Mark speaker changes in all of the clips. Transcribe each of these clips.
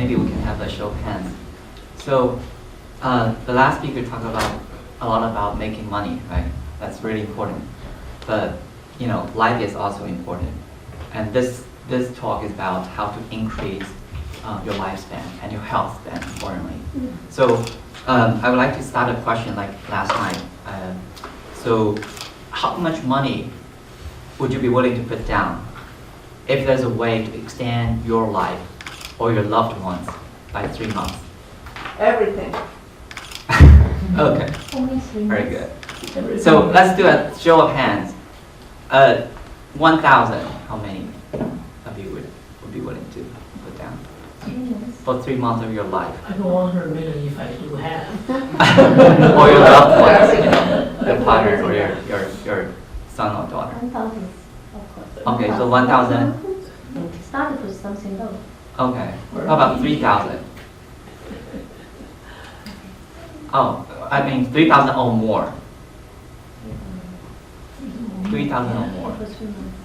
Speaker 1: maybe we can have a show of hands. So the last speaker talked about a lot about making money, right? That's really important. But life is also important. And this talk is about how to increase your lifespan and your health span, importantly. So I would like to start a question like last night. So how much money would you be willing to put down if there's a way to extend your life or your loved ones by 3 months?
Speaker 2: Everything.
Speaker 1: Okay,
Speaker 3: Only 3 months.
Speaker 1: very good. So let's do a show of hands. 1,000, how many of you would be willing to put down
Speaker 3: 3 months.
Speaker 1: for 3 months of your life?
Speaker 4: I don't want her million if I do have.
Speaker 1: Or your loved ones, your partner or your son or daughter.
Speaker 3: 1,000, of course.
Speaker 1: Okay, so 1,000.
Speaker 3: Start with something low.
Speaker 1: Okay, how about 3,000? Oh, I mean 3,000 or more. 3,000 or more
Speaker 3: For 3 months.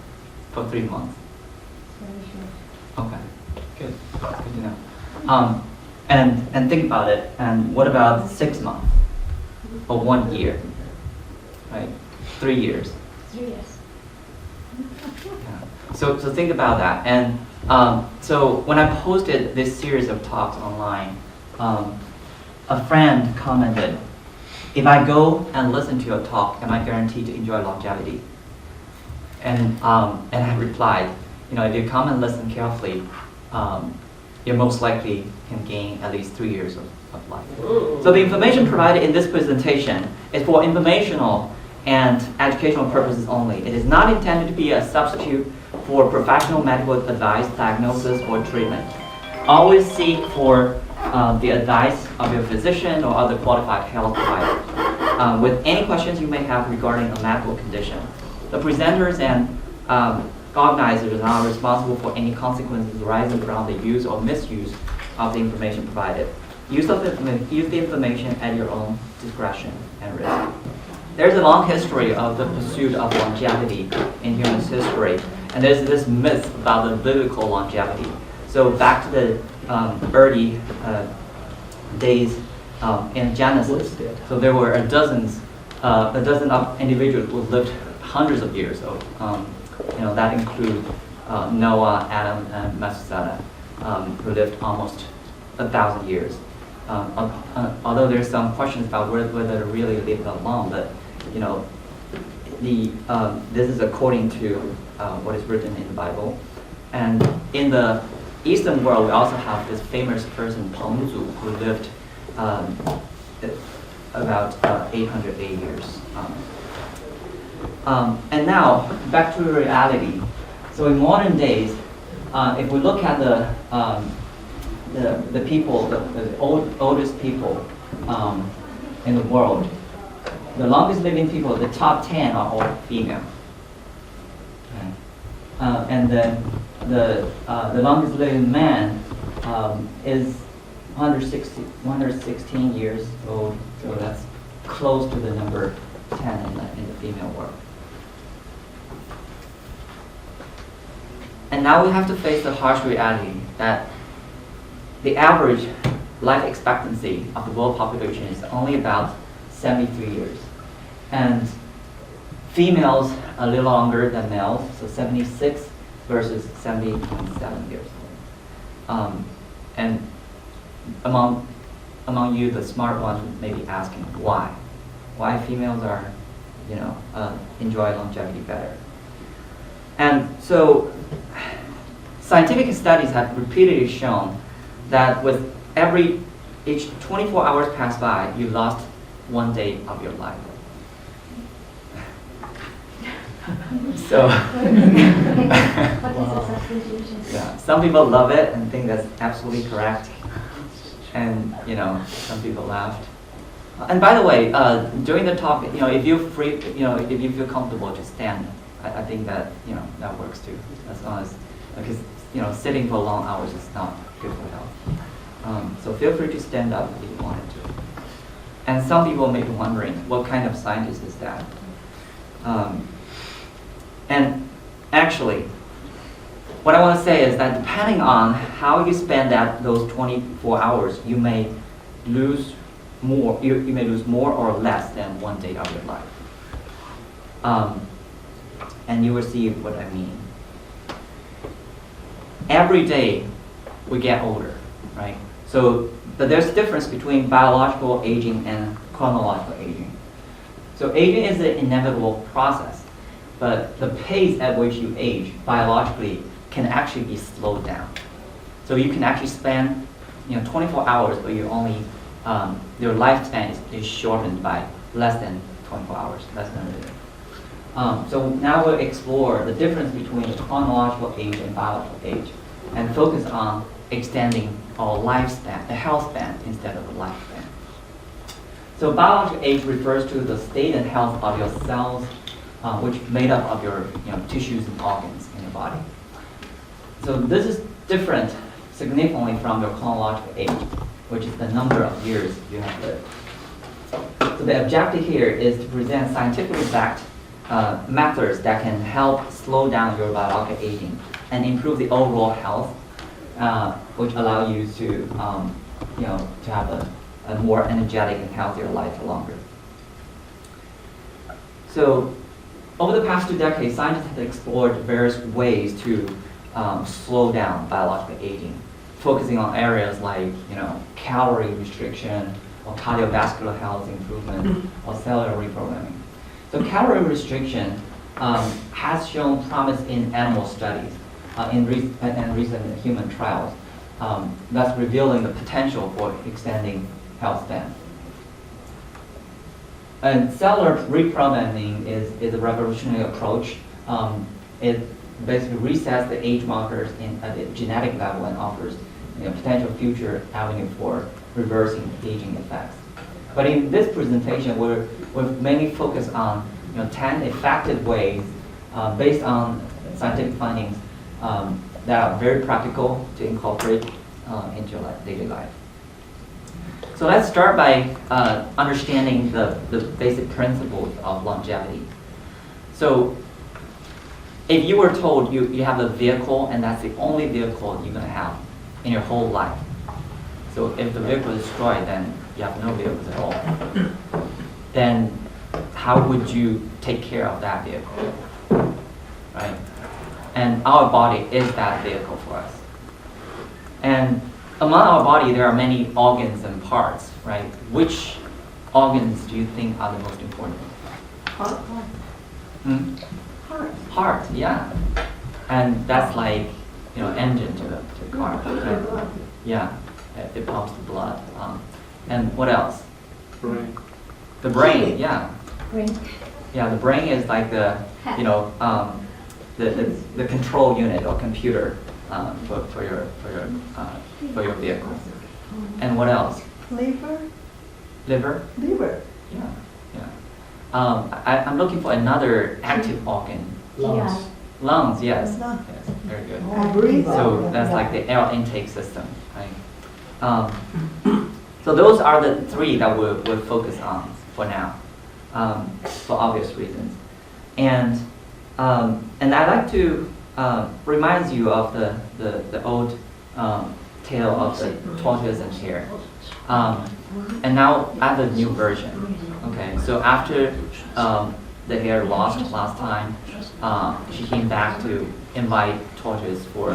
Speaker 1: for 3 months.
Speaker 3: Very sure.
Speaker 1: Okay, good. Good to know. And think about it. And what about 6 months or 1 year? Right, 3 years.
Speaker 3: 3 years.
Speaker 1: Yeah. So think about that. And so when I posted this series of talks online, a friend commented, "If I go and listen to your talk, am I guaranteed to enjoy longevity?" And I replied, if you come and listen carefully, you most likely can gain at least 3 years of life. So the information provided in this presentation is for informational and educational purposes only. It is not intended to be a substitute for professional medical advice, diagnosis, or treatment. Always seek for the advice of your physician or other qualified health provider with any questions you may have regarding a medical condition. The presenters and organizers are not responsible for any consequences arising from the use or misuse of the information provided. Use the information at your own discretion and risk. There's a long history of the pursuit of longevity in human history, and there's this myth about the biblical longevity. So back to the early days in Genesis, so there were a dozen of individuals who lived hundreds of years old. That include Noah, Adam, and Methuselah, who lived almost 1,000 years. Although there's some questions about whether they really lived that long, but this is according to what is written in the Bible. And in the Eastern world, we also have this famous person, Pengzu, who lived about 880 years. And now, back to reality. So in modern days, if we look at the people, the oldest people in the world, the longest living people, the top 10 are all female. Okay. And then the longest living man is 116 years old, so that's close to the number 10 in the female world. And now we have to face the harsh reality that the average life expectancy of the world population is only about 73 years. And females a little longer than males, so 76 versus 70.7 years old. And among you, the smart ones may be asking, why? Why females are, enjoy longevity better? And so, scientific studies have repeatedly shown that with each 24 hours pass by, you lost 1 day of your life. So,
Speaker 3: What is the substitution?
Speaker 1: yeah, some people love it and think that's absolutely correct, and some people laughed. And by the way, during the talk, if you're free, if you feel comfortable to stand, I think that that works too, as long as because sitting for long hours is not good for health. So feel free to stand up if you wanted to. And some people may be wondering, what kind of scientist is that? And actually, what I want to say is that depending on how you spend those 24 hours, you may lose more. You may lose more or less than 1 day of your life. And you will see what I mean. Every day we get older, right? So, but there's a difference between biological aging and chronological aging. So aging is an inevitable process, but the pace at which you age biologically can actually be slowed down. So you can actually spend 24 hours, but you only, your lifespan is shortened by less than 24 hours, less than a day. So now we'll explore the difference between chronological age and biological age, and focus on extending our lifespan, the health span, instead of the lifespan. So biological age refers to the state and health of your cells, which made up of your tissues and organs in your body. So this is different significantly from your chronological age, which is the number of years you have lived. So the objective here is to present scientifically backed methods that can help slow down your biological aging and improve the overall health, which allow you to, to have a more energetic and healthier life for longer. So, over the past 2 decades, scientists have explored various ways to slow down biological aging, focusing on areas like, calorie restriction, or cardiovascular health improvement, or cellular reprogramming. So calorie restriction has shown promise in animal studies and recent human trials, thus revealing the potential for extending health span. And cellular reprogramming is a revolutionary approach. It basically resets the age markers at the genetic level and offers potential future avenue for reversing aging effects. But in this presentation, we've mainly focused on 10 effective ways based on scientific findings that are very practical to incorporate into your daily life. So let's start by understanding the basic principles of longevity. So if you were told you have a vehicle and that's the only vehicle you're going to have in your whole life, so if the vehicle is destroyed, then you have no vehicles at all, then how would you take care of that vehicle, right? And our body is that vehicle for us. And among our body, there are many organs and parts, right? Which organs do you think are the most important?
Speaker 3: Heart.
Speaker 1: Hmm?
Speaker 3: Heart.
Speaker 1: Heart, yeah. And that's like, engine to the car. Right? Yeah, it pumps the blood. And what else?
Speaker 2: Brain.
Speaker 1: The brain, yeah.
Speaker 3: Brain.
Speaker 1: Yeah, the brain is like the, the control unit or computer for your vehicle. And what else?
Speaker 5: Liver?
Speaker 1: Liver?
Speaker 5: Liver.
Speaker 1: Yeah. I'm looking for another active organ.
Speaker 4: Lungs.
Speaker 1: Lungs, yes.
Speaker 5: Lungs.
Speaker 1: Yes, very good.
Speaker 5: I breathe.
Speaker 1: So that's like the air intake system, right? So those are the 3 that we'll focus on for now, for obvious reasons. And I'd like to remind you of the old tale of the tortoise and hare. And now I have a new version. Okay, so after the hare lost last time, she came back to invite tortoise for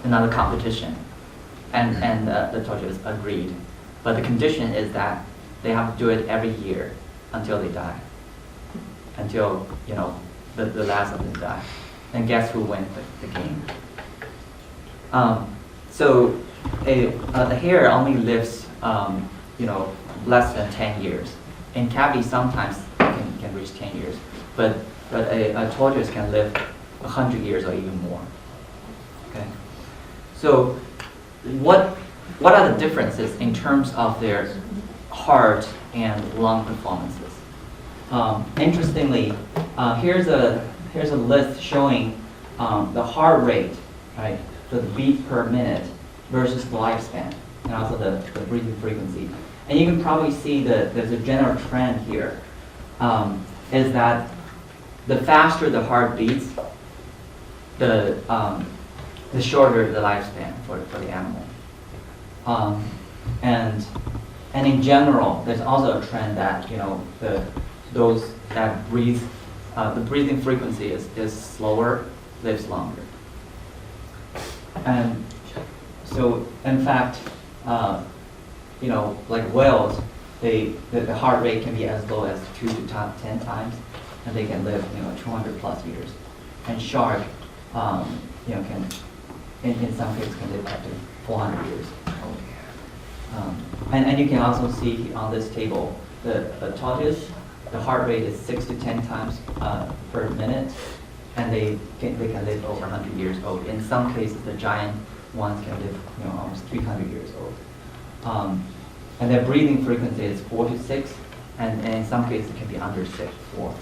Speaker 1: another competition, and the tortoise agreed. But the condition is that they have to do it every year until they die, until the last of them die. And guess who wins the game? So the hare only lives less than 10 years. In cabby sometimes can reach 10 years, but a tortoise can live 100 years or even more. Okay. So what are the differences in terms of their heart and lung performances? Interestingly, here's a list showing the heart rate, right, for the beat per minute versus the lifespan, and also the breathing frequency. And you can probably see that there's a general trend here, is that the faster the heart beats, the shorter the lifespan for the animal. And in general, there's also a trend that those that breathe, the breathing frequency is slower, lives longer. And so, in fact, like whales, the heart rate can be as low as 2 to 10 times, and they can live 200 plus years. And shark, can in some cases can live up to 400 years old. And you can also see on this table the tortoise, the heart rate is 6 to 10 times per minute, and they can live over 100 years old. In some cases, the giant ones can live almost 300 years old. And their breathing frequency is 4 to 6, and in some cases it can be under 4.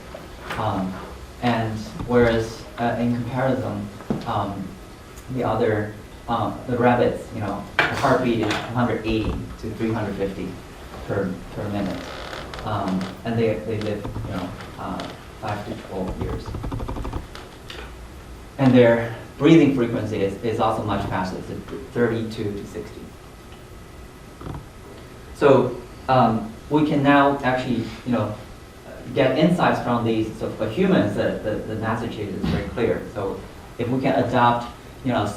Speaker 1: And whereas in comparison, the rabbits, the heartbeat is 180 to 350 per minute, and they live 5 to 12 years. And their breathing frequency is also much faster. It's 32 to 60. So we can now actually, get insights from these. So for humans, the message is very clear. So if we can adopt,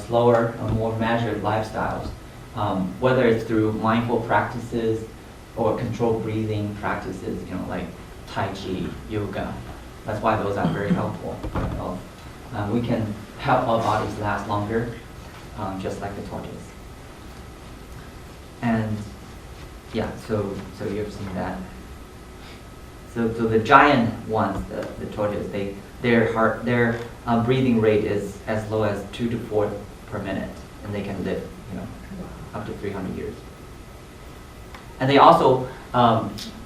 Speaker 1: slower or more measured lifestyles, whether it's through mindful practices or controlled breathing practices, like Tai Chi, yoga. That's why those are very helpful. We can help our bodies last longer, just like the tortoise. And yeah, so you've seen that. So the giant ones, the tortoise, their breathing rate is as low as 2 to 4 per minute, and they can live, up to 300 years. And they also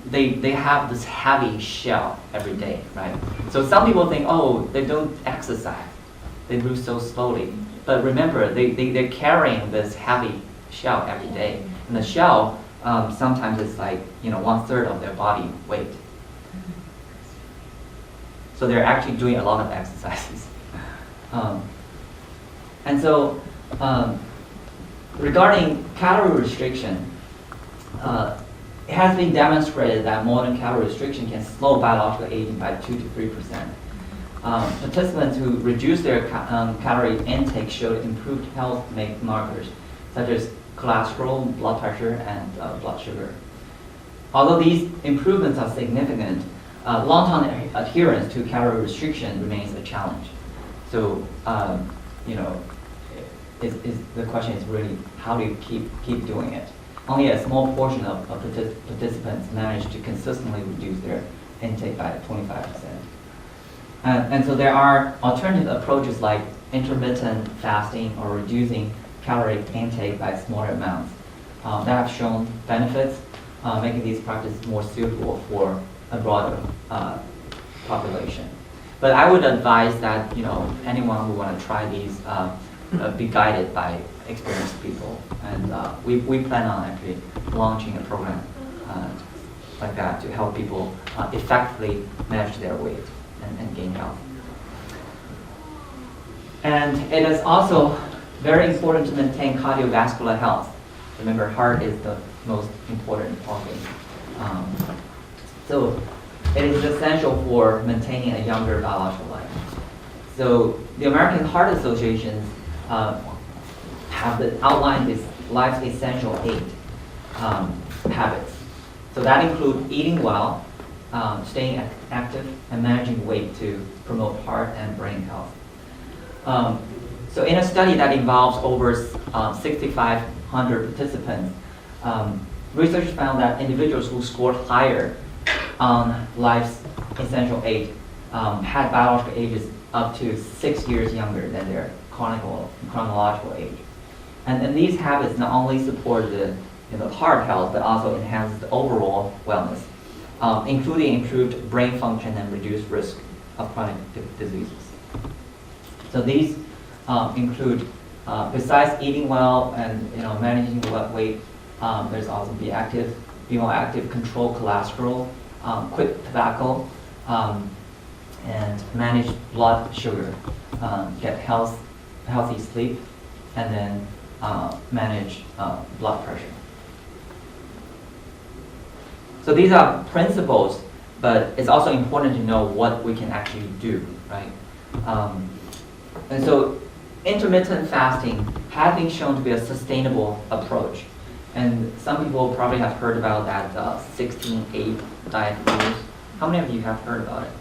Speaker 1: they have this heavy shell every day, right? So some people think, oh, they don't exercise, they move so slowly. But remember, they're carrying this heavy shell every day, and the shell sometimes it's like 1/3 of their body weight. So they're actually doing a lot of exercises. And so regarding calorie restriction, it has been demonstrated that modern calorie restriction can slow biological aging by 2 to 3%. Participants who reduced their calorie intake showed improved health markers such as cholesterol, blood pressure, and blood sugar. Although these improvements are significant, long-term adherence to calorie restriction remains a challenge. So, the question is really, how do you keep doing it? Only a small portion of participants manage to consistently reduce their intake by 25%. And so there are alternative approaches like intermittent fasting or reducing calorie intake by smaller amounts that have shown benefits, making these practices more suitable for a broader population. But I would advise that anyone who want to try these be guided by experienced people, and we plan on actually launching a program like that to help people effectively manage their weight and gain health. And it is also very important to maintain cardiovascular health. Remember, heart is the most important organ. So it is essential for maintaining a younger biological life. So the American Heart Association have outlined this life's essential 8 habits. So that include eating well, staying active, and managing weight to promote heart and brain health. So in a study that involves over 6,500 participants, researchers found that individuals who scored higher on life's essential 8 had biological ages up to 6 years younger than their chronological age. And these habits not only support the heart health, but also enhance the overall wellness, including improved brain function and reduced risk of chronic diseases. So these include, besides eating well and managing weight, there's also be more active, control cholesterol, quit tobacco, and manage blood sugar. get healthy sleep, and then manage blood pressure. So these are principles, but it's also important to know what we can actually do, right? And so intermittent fasting has been shown to be a sustainable approach. And some people probably have heard about that 16-8 diet rules. How many of you have heard about it?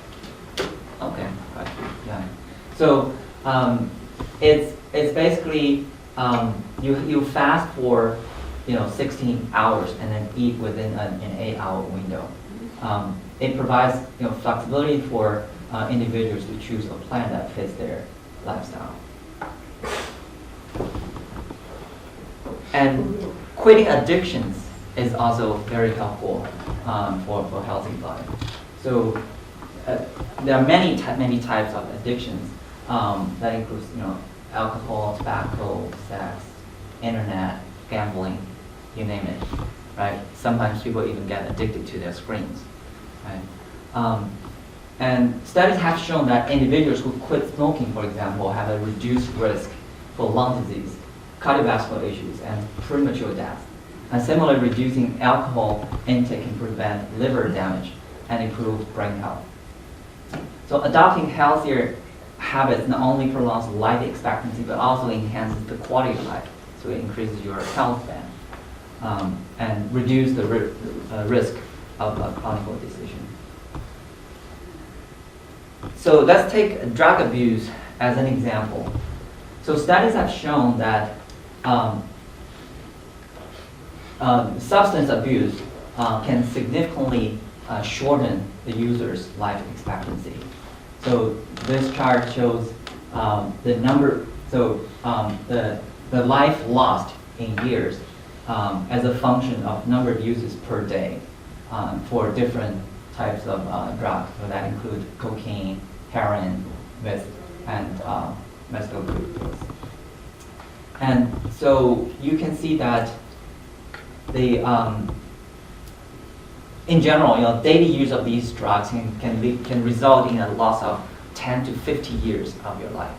Speaker 1: Okay, right, yeah. So it's basically you fast for 16 hours and then eat within an 8-hour window. It provides flexibility for individuals to choose a plan that fits their lifestyle. And quitting addictions is also very helpful for healthy life. So there are many types of addictions that includes alcohol, tobacco, sex, internet, gambling, you name it, right? Sometimes people even get addicted to their screens, right? And studies have shown that individuals who quit smoking, for example, have a reduced risk for lung disease, cardiovascular issues, and premature death. And similarly, reducing alcohol intake can prevent liver damage and improve brain health. So adopting healthier habits not only prolongs life expectancy, but also enhances the quality of life. So it increases your health span and reduce the risk of chronic disease. So let's take drug abuse as an example. So studies have shown that substance abuse can significantly shorten the user's life expectancy. So this chart shows the number, so the life lost in years as a function of number of uses per day for different types of drugs. So that include cocaine, heroin, meth, and mescal glucose. And so you can see that in general, daily use of these drugs can result in a loss of 10 to 50 years of your life,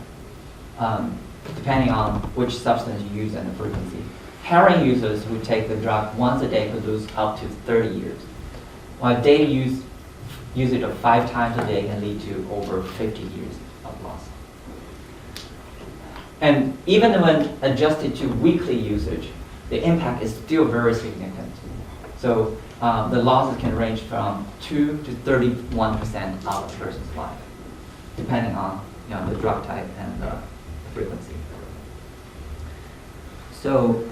Speaker 1: depending on which substance you use and the frequency. Heroin users who take the drug once a day could lose up to 30 years, while daily usage of 5 times a day can lead to over 50 years of loss. And even when adjusted to weekly usage, the impact is still very significant. So the losses can range from 2 to 31% of a person's life, depending on the drug type and the frequency. So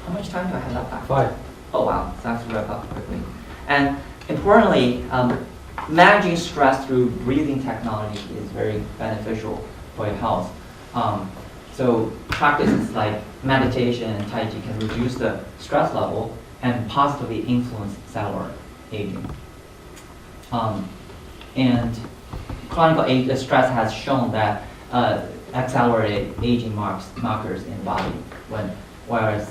Speaker 1: how much time do I have left?
Speaker 2: 5.
Speaker 1: Oh wow, so I have to wrap up quickly. And importantly, managing stress through breathing technology is very beneficial for your health. So practices like meditation and Tai Chi can reduce the stress level and positively influence cellular aging. And chronic stress has shown that accelerate aging markers in the body, whereas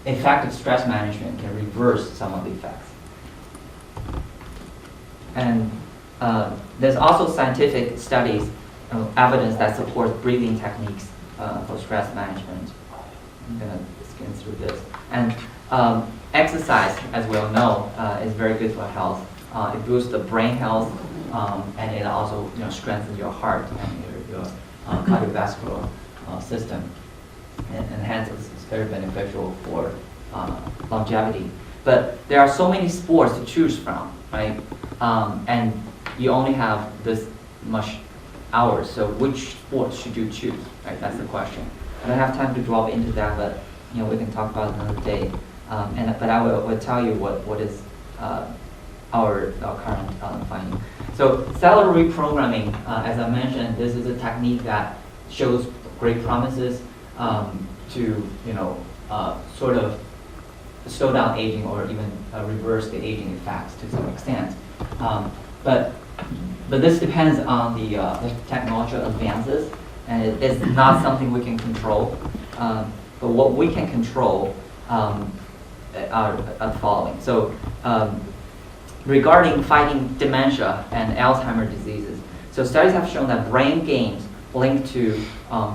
Speaker 1: effective stress management can reverse some of the effects. And there's also scientific studies, evidence that supports breathing techniques for stress management. I'm going to skim through this. And exercise, as we all know, is very good for health. It boosts the brain health, and it also strengthens your heart and your cardiovascular system. And hence, it's very beneficial for longevity. But there are so many sports to choose from, right? And you only have this much hours, so which sport should you choose, right? That's the question. I don't have time to delve into that, but we can talk about it another day. But I will tell you what is our current finding. So cellular reprogramming, as I mentioned, this is a technique that shows great promises to sort of slow down aging or even reverse the aging effects to some extent. But this depends on the technological advances, and it's not something we can control. But what we can control are the following. So regarding fighting dementia and Alzheimer's diseases, so studies have shown that brain gains linked to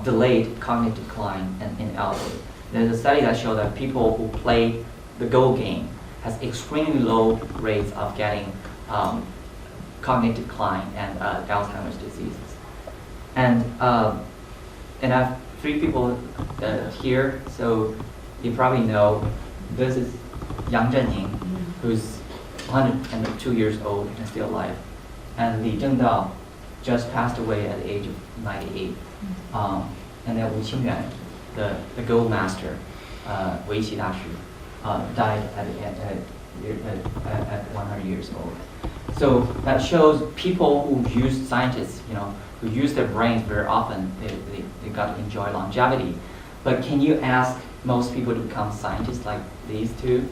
Speaker 1: delayed cognitive decline in elderly. There's a study that showed that people who play the Go game has extremely low rates of getting cognitive decline and Alzheimer's diseases. And I have 3 people here, so you probably know this is Yang Zhenning, who's 102 years old and still alive. And Li Zhengdao just passed away at the age of 98. And then Wu Qingyuan, the gold master, Weiqi Dashi, died at 100 years old. So that shows people who use scientists, who use their brains very often, they got to enjoy longevity. But can you ask most people to become scientists like these two?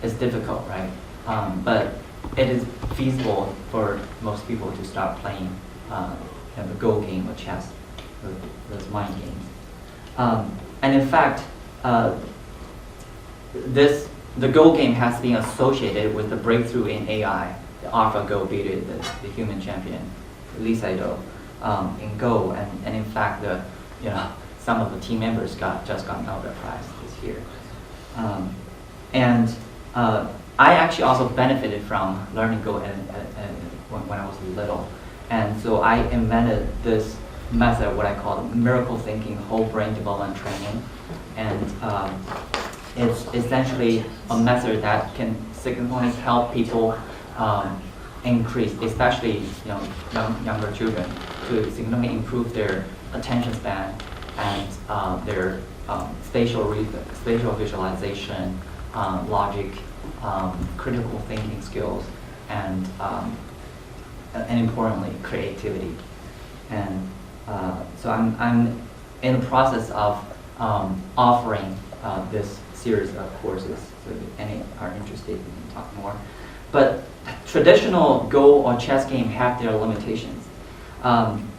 Speaker 1: It's difficult, right? But it is feasible for most people to start playing the Go game or chess, those mind games. And in fact, the Go game has been associated with the breakthrough in AI. The AlphaGo beat the human champion, Li Saido, in Go, and in fact, some of the team members just got Nobel Prize this year. I actually also benefited from learning Go when I was little, and so I invented this method, what I call miracle thinking whole brain development training, and it's essentially a method that can significantly help people increase, especially younger children, to significantly improve their attention span and their spatial visualization, logic, critical thinking skills, and importantly, creativity. And so I'm in the process of offering this series of courses. So if any are interested, we can talk more. But traditional Go or chess game have their limitations.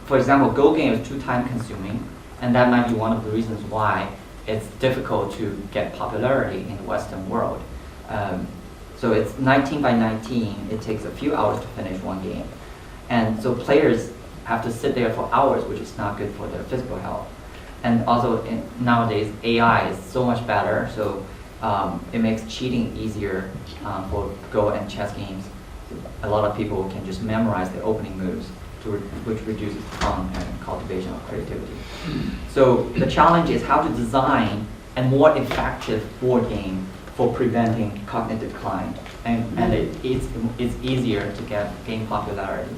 Speaker 1: For example, Go game is too time consuming, and that might be one of the reasons why it's difficult to get popularity in the Western world. So it's 19 by 19. It takes a few hours to finish one game. And so players have to sit there for hours, which is not good for their physical health. And also nowadays, AI is so much better, so it makes cheating easier for Go and chess games. A lot of people can just memorize the opening moves, which reduces fun and cultivation of creativity. So the challenge is how to design a more effective board game for preventing cognitive decline, and it's easier to gain popularity.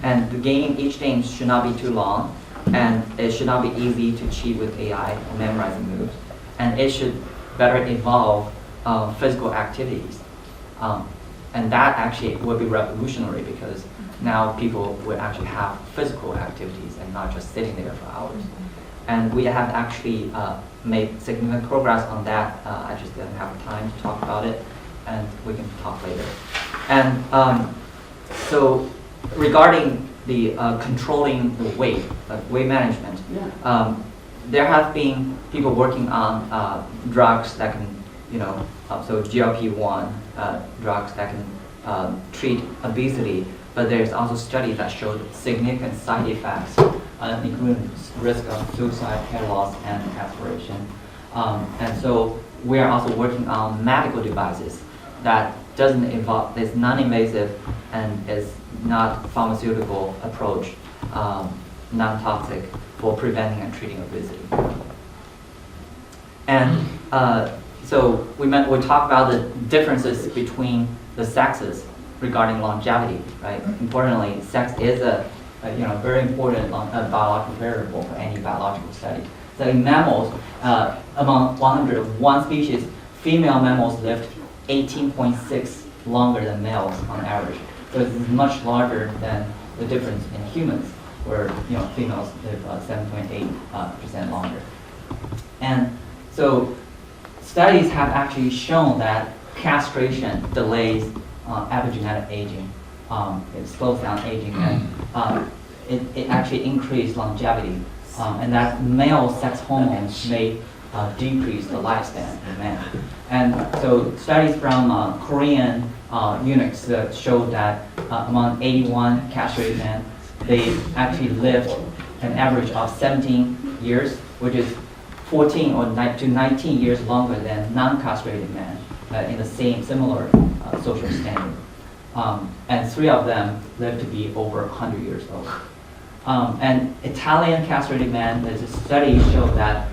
Speaker 1: And each game should not be too long, and it should not be easy to cheat with AI or memorizing moves, and it should better involve physical activities. And that actually will be revolutionary because now people will actually have physical activities and not just sitting there for hours. And we have actually made significant progress on that. I just didn't have time to talk about it, and we can talk later. And so regarding the controlling the weight, weight management, there have been people working on drugs that can, so GLP-1 drugs that can treat obesity, but there's also studies that showed significant side effects, including risk of suicide, hair loss, and aspiration. And so we are also working on medical devices that doesn't involve, is non-invasive and is not pharmaceutical approach, non-toxic for preventing and treating obesity. And so we talked about the differences between the sexes regarding longevity, right? Importantly, sex is a very important biological variable for any biological study. So in mammals, among 101 species, female mammals lived 18.6 longer than males on average. So it's much larger than the difference in humans, where females live 7.8% longer. And so studies have actually shown that castration delays epigenetic aging. It slows down aging, and it actually increases longevity. And that male sex hormones may decrease the lifespan of men. And so studies from Korean eunuchs showed that among 81 castrated men, they actually lived an average of 17 years, which is 14 or to 19 years longer than non-castrated men in the similar social standing. And 3 of them live to be over 100 years old. And Italian castrated men, there's a study showed that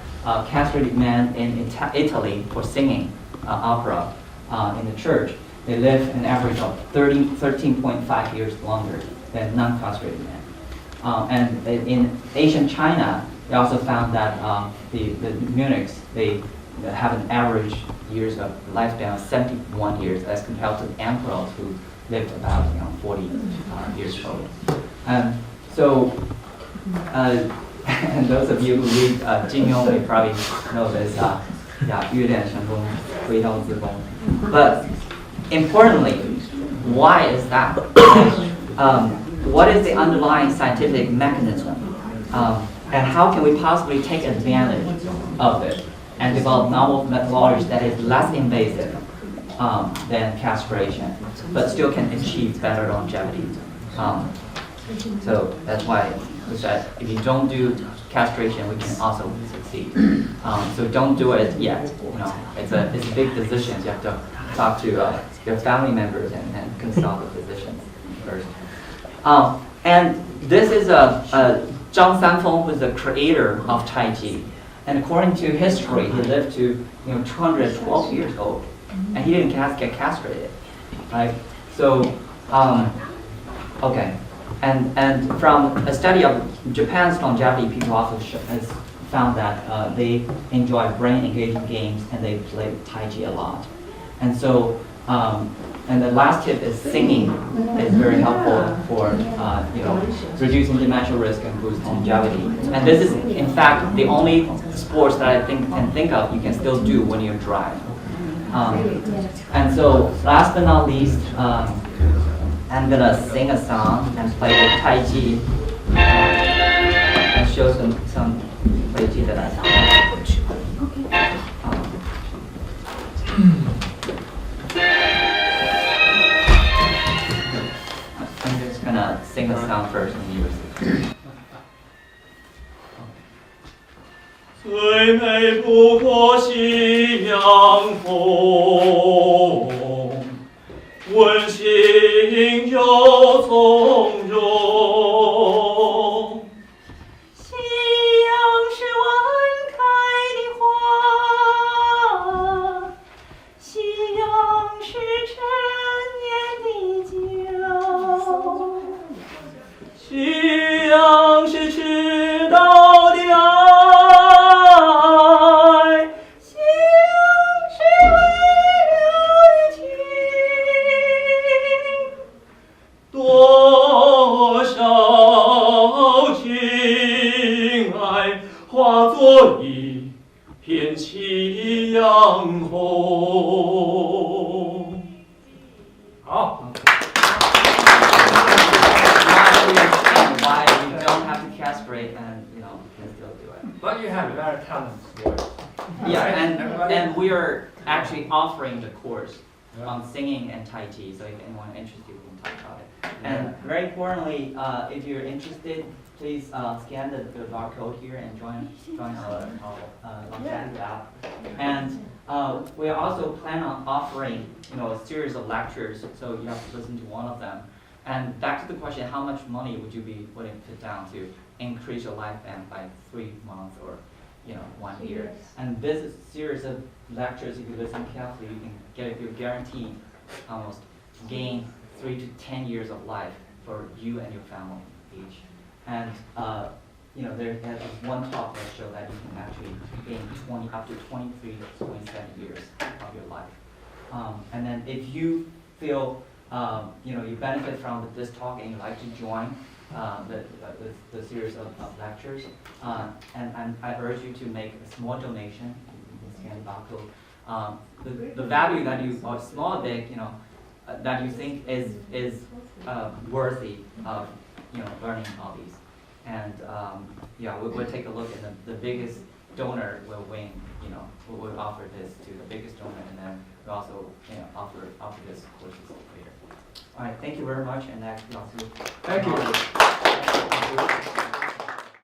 Speaker 1: castrated men in Italy for singing opera in the church, they live an average of 13.5 years longer than non-castrated men. And in Asian China, they also found that the Munichs, they have an average years of lifespan of 71 years as compared to the emperors who lived about 40 years old. So, and those of you who read Jin Yong, they probably know this, 月亮成功，回到自宫. But importantly, why is that? What is the underlying scientific mechanism? And how can we possibly take advantage of it and develop novel methodologies that is less invasive than castration, but still can achieve better longevity? So that's why we said if you don't do castration, we can also succeed. So don't do it yet. It's a big decision. You have to talk to your family members and consult with physicians first. And this is Zhang Sanfeng, who is the creator of Tai Chi. And according to history, he lived to 212 years old, and he didn't get castrated, right? So, okay. And from a study of Japan's longevity, people also has found that they enjoy brain-engaging games and they play Tai Chi a lot. And so, and the last tip is singing is very helpful for reducing dementia risk and boost longevity. And this is, in fact, the only sports that I can think of you can still do when you drive. And so, last but not least, I'm gonna sing a song and play the Tai Chi and show some Tai Chi that I found. I'm just gonna sing the song first and you sing.
Speaker 2: 最美不过夕阳红，温馨又从容。夕阳是晚开的花，夕阳是陈年的酒，夕阳是迟到的爱。 多少情爱化作一片夕阳红。好。
Speaker 1: Why you don't have to castrate and you can still do it.
Speaker 5: But you have a very talented voice.
Speaker 1: Yeah, and we are actually offering the course on singing and Tai Chi. So if anyone interested, we can talk about it. And very importantly, if you're interested, please scan the barcode here and join our longevity app. And we also plan on offering a series of lectures, so you have to listen to one of them. And back to the question, how much money would you be willing to put down to increase your lifespan by 3 months or 1 year? And this series of lectures, if you listen carefully, you can get your guarantee almost gain 3 to 10 years of life for you and your family each. And there's one talk that showed that you can actually gain up to 23.7 years of your life. And then if you feel you benefit from this talk and you'd like to join the series of lectures, and I urge you to make a small donation. You can scan the barcode. The value that you, or small or big, that you think is worthy of learning all these. And we'll take a look, and the biggest donor will win. We'll offer this to the biggest donor, and then we also offer this courses later. All right, thank you very much, and that.
Speaker 5: Thank you.